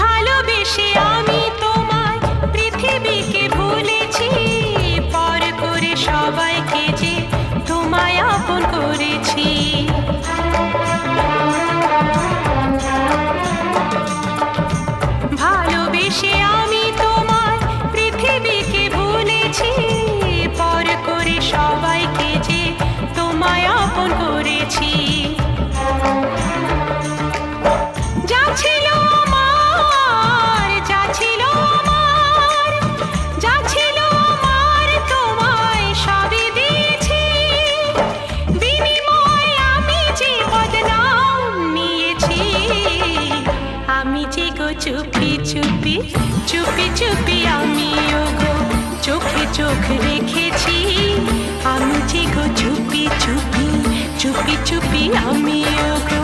ভালোবেসে আমি তোমায় পৃথিবীকে ভুলেছি, পর করে সবাইকে যে তোমায় আপন করেছি। ভালোবেসে আমি তোমায় পৃথিবীকে ভুলেছি, পর করে সবাইকে যে তোমায় আপন করেছি। যা ছিল আমার, যা ছিল আমার, যা ছিল আমার তোমায় সবই দিয়েছি। বিনিময়ে আমি যে বদনাম নিয়েছি, আমি যে গো চুপি চুপি চুপি চুপি আমিও গো চোখে চোখ রেখেছি। আমি যে গো চুপি চুপি চুপি চুপি আমিও গো।